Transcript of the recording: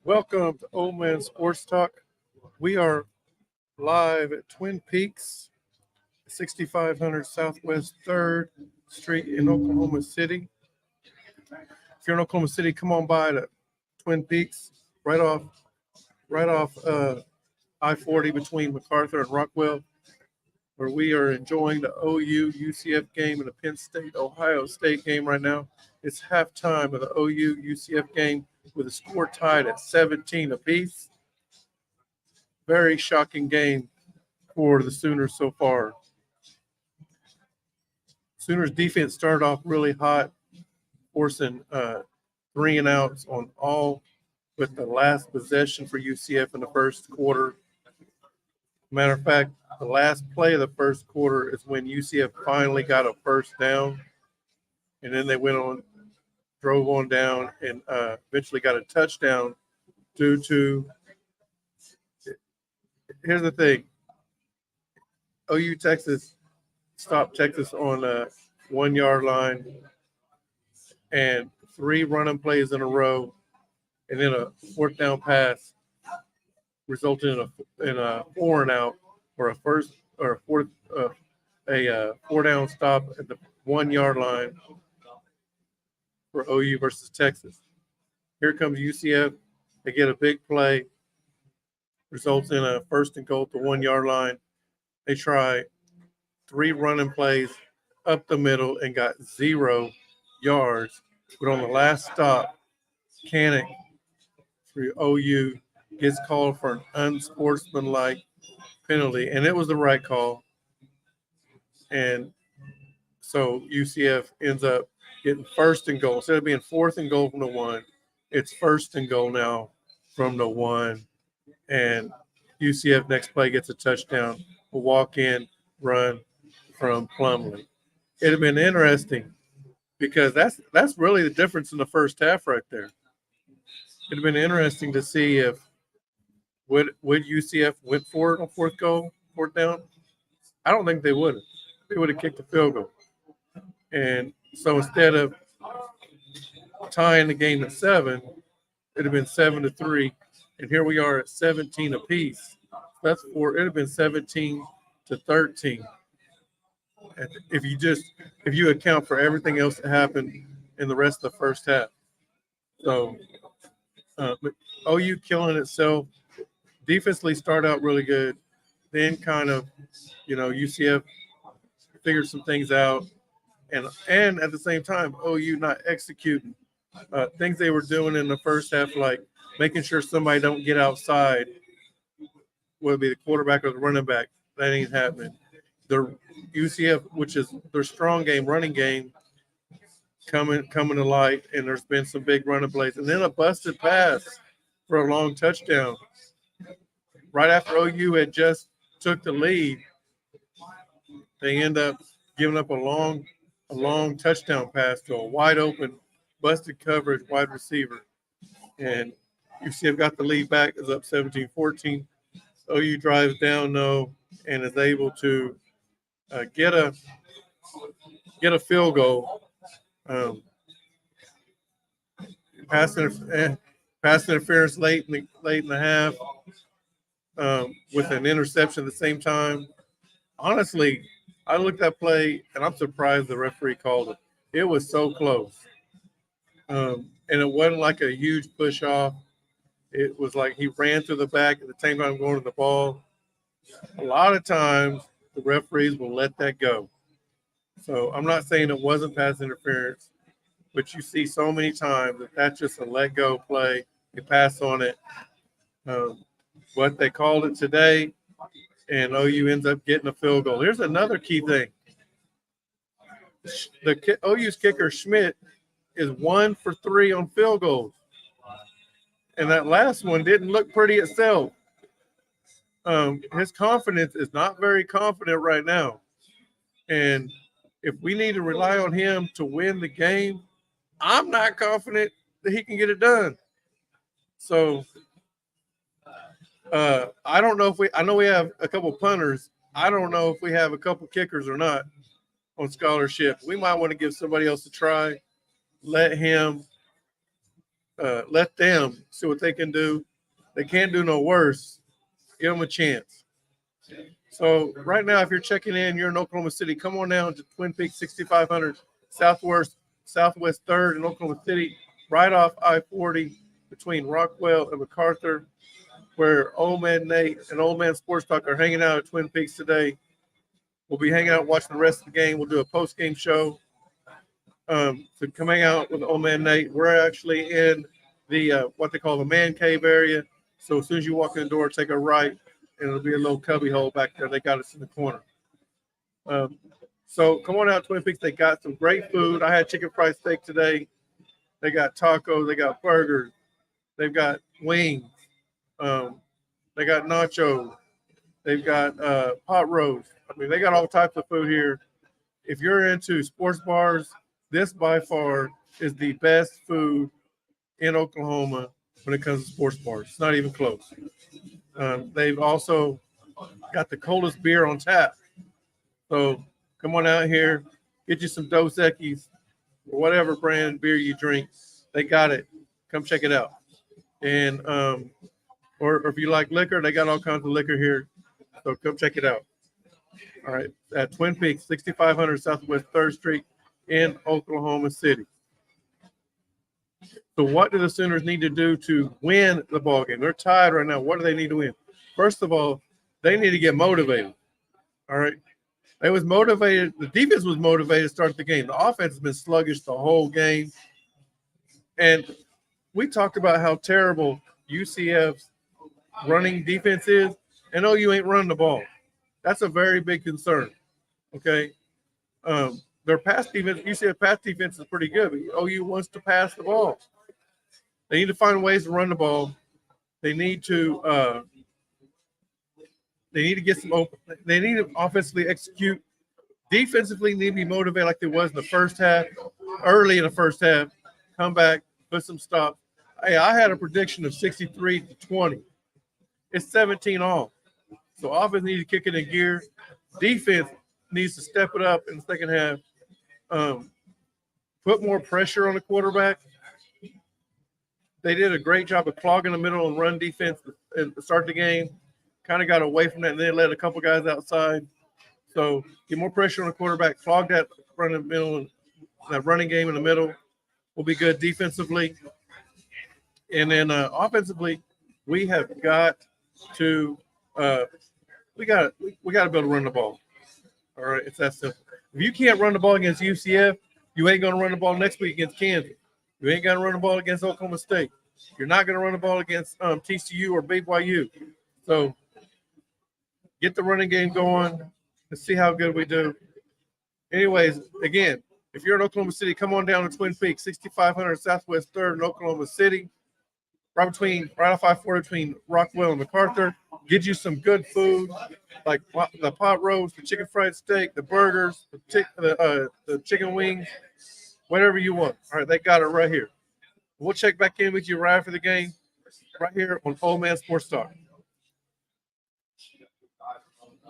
Welcome to Old Man Sports Talk. We are live at Twin Peaks, 6500 Southwest 3rd Street in Oklahoma City. If you're in Oklahoma City, come on by to Twin Peaks, right off I-40 between MacArthur and Rockwell, where we are enjoying the OU UCF game and the Penn State Ohio State game right now. It's halftime of the OU UCF game with the score tied at 17 apiece. Very shocking game for the Sooners so far. Sooners defense started off really hot, forcing 3 and outs on all but the last possession for UCF in the first quarter. Matter of fact, the last play of the first quarter is when UCF finally got a first down, and then they drove on down, and eventually got a touchdown due to – here's the thing. OU Texas stopped Texas on a 1-yard line and 3 running plays in a row, and then a fourth down pass resulted in a 4 and out or a four down stop at the 1-yard line for OU versus Texas. Here comes UCF. They get a big play, results in a first and goal at the 1-yard line. They try 3 running plays up the middle and got 0 yards. But on the last stop, Canick for OU gets called for an unsportsmanlike penalty, and it was the right call. And so UCF ends up getting first and goal. Instead of being fourth and goal from the 1, it's first and goal now from the 1. And UCF next play gets a touchdown, a walk-in run from Plumlee. It'd have been interesting because that's really the difference in the first half right there. It'd have been interesting to see if would UCF went for it on fourth down. I don't think they would have. They would have kicked a field goal. And so instead of tying the game at 7, it'd have been 7-3. And here we are at 17 apiece. That's 4. It'd have been 17-13. And if you account for everything else that happened in the rest of the first half. So OU killing itself. Defensively started out really good. Then kind of, UCF figured some things out. And at the same time, OU not executing things they were doing in the first half, like making sure somebody don't get outside, whether it be the quarterback or the running back. That ain't happening. The UCF, which is their strong game, running game, coming to light, and there's been some big running plays. And then a busted pass for a long touchdown. Right after OU had just took the lead, they end up giving up a long touchdown pass to a wide open, busted coverage wide receiver. And UCF got the lead back, is up 17-14. OU drives down, and is able to get a field goal. Pass interference late in the half with an interception at the same time. Honestly, I looked at that play, and I'm surprised the referee called it. It was so close. And it wasn't like a huge push off. It was like he ran through the back at the same time going to the ball. A lot of times, the referees will let that go. So I'm not saying it wasn't pass interference, but you see so many times that that's just a let-go play. They pass on it. But they called it today, and OU ends up getting a field goal. Here's another key thing. The OU's kicker, Schmidt, is 1 for 3 on field goals. And that last one didn't look pretty itself. His confidence is not very confident right now. And if we need to rely on him to win the game, I'm not confident that he can get it done. So I don't know I know we have a couple punters. I don't know if we have a couple kickers or not on scholarship. We might want to give somebody else a try. Let him let them see what they can do. They can't do no worse. Give them a chance. So right now, if you're checking in, you're in Oklahoma City, come on down to Twin Peaks 6500 Southwest 3rd in Oklahoma City, right off I-40 between Rockwell and MacArthur, where Old Man Nate and Old Man Sports Talk are hanging out at Twin Peaks today. We'll be hanging out watching the rest of the game. We'll do a post-game show. So come hang out with Old Man Nate. We're actually in the what they call the man cave area. So as soon as you walk in the door, take a right, and it'll be a little cubby hole back there. They got us in the corner. So come on out to Twin Peaks. They got some great food. I had chicken fried steak today. They got tacos. They got burgers. They've got wings. They got nachos. They've got pot roast. I mean, they got all types of food here. If you're into sports bars, this by far is the best food in Oklahoma when it comes to sports bars. It's not even close. They've also got the coldest beer on tap. So come on out here, get you some Dos Equis or whatever brand beer you drink. They got it. Come check it out. And or if you like liquor, they got all kinds of liquor here. So come check it out. All right, at Twin Peaks, 6500 Southwest 3rd Street in Oklahoma City. So what do the Sooners need to do to win the ball game? They're tied right now. What do they need to win? First of all, they need to get motivated. All right. They was motivated. The defense was motivated to start the game. The offense has been sluggish the whole game. And we talked about how terrible UCF's running defense is. And OU ain't running the ball. That's a very big concern. Okay. Their pass defense, UCF pass defense is pretty good, but OU wants to pass the ball. They need to find ways to run the ball. They need to get some open. They need to offensively execute. Defensively, need to be motivated like they was in the first half, early in the first half. Come back, put some stops. Hey, I had a prediction of 63-20. It's 17 all. So offense needs to kick it in gear. Defense needs to step it up in the second half. Put more pressure on the quarterback. They did a great job of clogging the middle and run defense to start the game. Kind of got away from that, and then let a couple guys outside. So get more pressure on the quarterback, clog that running middle, that running game in the middle will be good defensively. And then offensively, we have got to we got to be able to run the ball. All right, it's that simple. If you can't run the ball against UCF, you ain't going to run the ball next week against Kansas. You ain't going to run the ball against Oklahoma State. You're not going to run the ball against TCU or BYU. So get the running game going. Let's see how good we do. Anyways, again, if you're in Oklahoma City, come on down to Twin Peaks, 6500 Southwest 3rd in Oklahoma City, right off I-40 between Rockwell and MacArthur. Get you some good food like the pot roast, the chicken fried steak, the burgers, the chicken wings, whatever you want. All right, they got it right here. We'll check back in with you right after the game, right here on Old Man Sports Talk.